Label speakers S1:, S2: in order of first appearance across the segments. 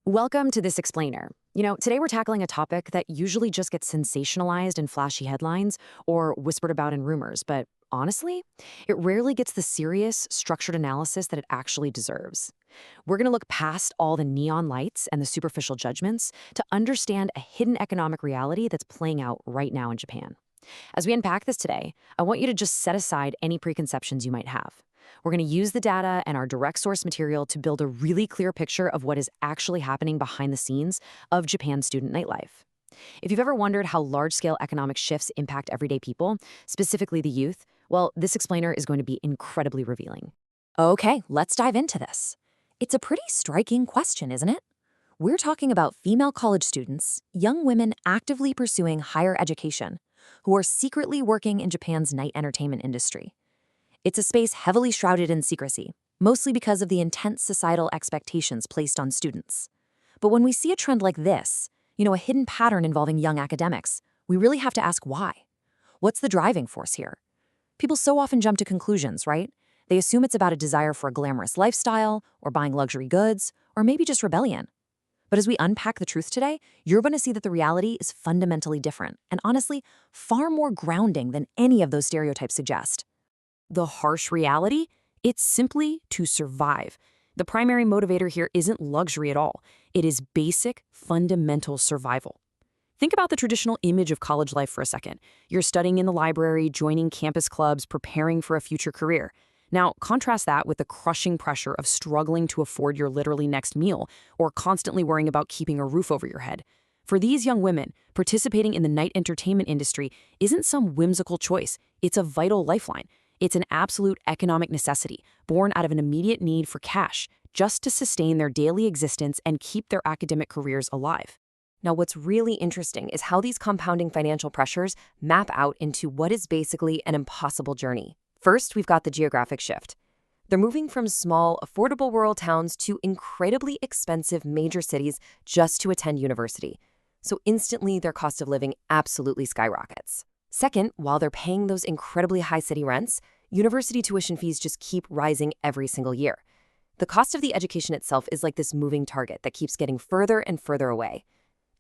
S1: Welcome to This Explainer. Today we're tackling a topic that usually just gets sensationalized in flashy headlines or whispered about in rumors, but honestly, it rarely gets the serious, structured analysis that it actually deserves. We're going to look past all the neon lights and the superficial judgments to understand a hidden economic reality that's playing out right now in Japan. As we unpack this today, I want you to just set aside any preconceptions you might have. We're going to use the data and our direct source material to build a really clear picture of what is actually happening behind the scenes of Japan's student nightlife. If you've ever wondered how large-scale economic shifts impact everyday people, specifically the youth, well, this explainer is going to be incredibly revealing. Okay, let's dive into this. It's a pretty striking question, isn't it? We're talking about female college students, young women actively pursuing higher education, who are secretly working in Japan's night entertainment industry. It's a space heavily shrouded in secrecy, mostly because of the intense societal expectations placed on students. But when we see a trend like this, a hidden pattern involving young academics, we really have to ask why. What's the driving force here? People so often jump to conclusions, right? They assume it's about a desire for a glamorous lifestyle, or buying luxury goods, or maybe just rebellion. But as we unpack the truth today, you're going to see that the reality is fundamentally different, and honestly, far more grounding than any of those stereotypes suggest. The harsh reality? It's simply to survive. The primary motivator here isn't luxury at all. It is basic, fundamental survival. Think about the traditional image of college life for a second. You're studying in the library, joining campus clubs, preparing for a future career. Now, contrast that with the crushing pressure of struggling to afford your literally next meal or constantly worrying about keeping a roof over your head. For these young women, participating in the night entertainment industry isn't some whimsical choice. It's a vital lifeline. It's an absolute economic necessity, born out of an immediate need for cash, just to sustain their daily existence and keep their academic careers alive. Now, what's really interesting is how these compounding financial pressures map out into what is basically an impossible journey. First, we've got the geographic shift. They're moving from small, affordable rural towns to incredibly expensive major cities just to attend university. So instantly, their cost of living absolutely skyrockets. Second, while they're paying those incredibly high city rents, university tuition fees just keep rising every single year. The cost of the education itself is like this moving target that keeps getting further and further away.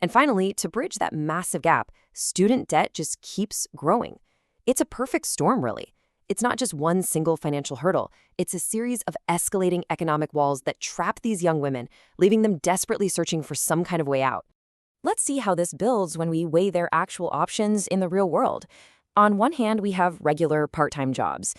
S1: And finally, to bridge that massive gap, student debt just keeps growing. It's a perfect storm, really. It's not just one single financial hurdle. It's a series of escalating economic walls that trap these young women, leaving them desperately searching for some kind of way out. Let's see how this builds when we weigh their actual options in the real world. On one hand, we have regular part-time jobs,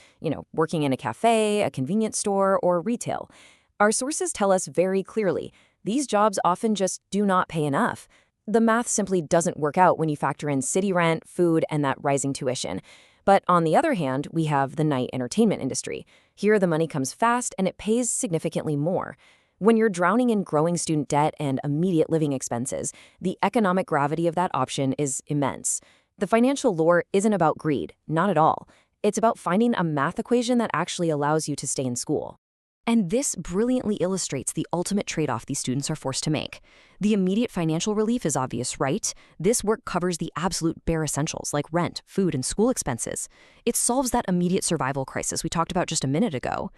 S1: working in a cafe, a convenience store, or retail. Our sources tell us very clearly, these jobs often just do not pay enough. The math simply doesn't work out when you factor in city rent, food, and that rising tuition. But on the other hand, we have the night entertainment industry. Here, the money comes fast and it pays significantly more. When you're drowning in growing student debt and immediate living expenses, the economic gravity of that option is immense. The financial lure isn't about greed, not at all. It's about finding a math equation that actually allows you to stay in school. And this brilliantly illustrates the ultimate trade-off these students are forced to make. The immediate financial relief is obvious, right? This work covers the absolute bare essentials like rent, food, and school expenses. It solves that immediate survival crisis we talked about just a minute ago.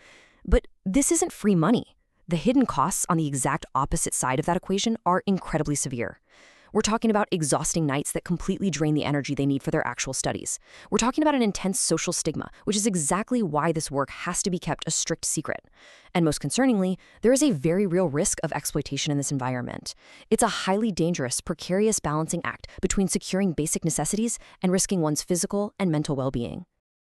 S1: But this isn't free money. The hidden costs on the exact opposite side of that equation are incredibly severe. We're talking about exhausting nights that completely drain the energy they need for their actual studies. We're talking about an intense social stigma, which is exactly why this work has to be kept a strict secret. And most concerningly, there is a very real risk of exploitation in this environment. It's a highly dangerous, precarious balancing act between securing basic necessities and risking one's physical and mental well-being.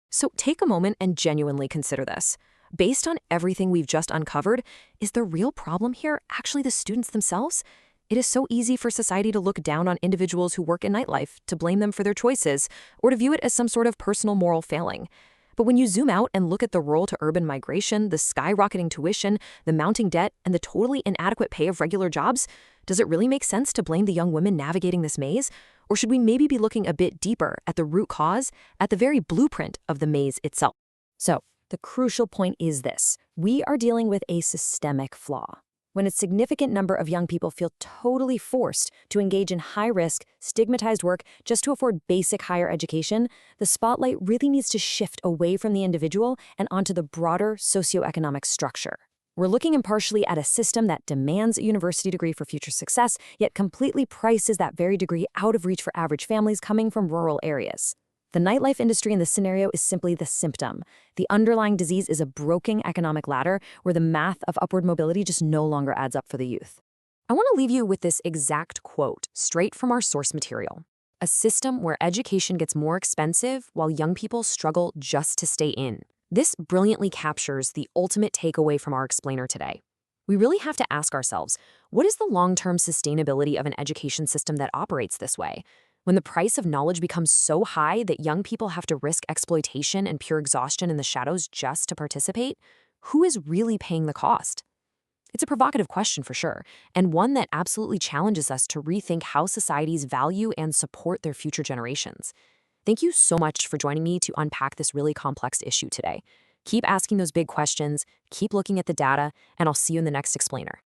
S1: So take a moment and genuinely consider this. Based on everything we've just uncovered, is the real problem here actually the students themselves? It is so easy for society to look down on individuals who work in nightlife, to blame them for their choices, or to view it as some sort of personal moral failing. But when you zoom out and look at the rural to urban migration, the skyrocketing tuition, the mounting debt, and the totally inadequate pay of regular jobs, does it really make sense to blame the young women navigating this maze? Or should we maybe be looking a bit deeper at the root cause, at the very blueprint of the maze itself? So, the crucial point is this. We are dealing with a systemic flaw. When a significant number of young people feel totally forced to engage in high-risk, stigmatized work just to afford basic higher education, the spotlight really needs to shift away from the individual and onto the broader socioeconomic structure. We're looking impartially at a system that demands a university degree for future success, yet completely prices that very degree out of reach for average families coming from rural areas. The nightlife industry in this scenario is simply the symptom. The underlying disease is a broken economic ladder where the math of upward mobility just no longer adds up for the youth. I want to leave you with this exact quote, straight from our source material. A system where education gets more expensive while young people struggle just to stay in. This brilliantly captures the ultimate takeaway from our explainer today. We really have to ask ourselves, what is the long-term sustainability of an education system that operates this way? When the price of knowledge becomes so high that young people have to risk exploitation and pure exhaustion in the shadows just to participate, who is really paying the cost? It's a provocative question for sure, and one that absolutely challenges us to rethink how societies value and support their future generations. Thank you so much for joining me to unpack this really complex issue today. Keep asking those big questions, keep looking at the data, and I'll see you in the next explainer.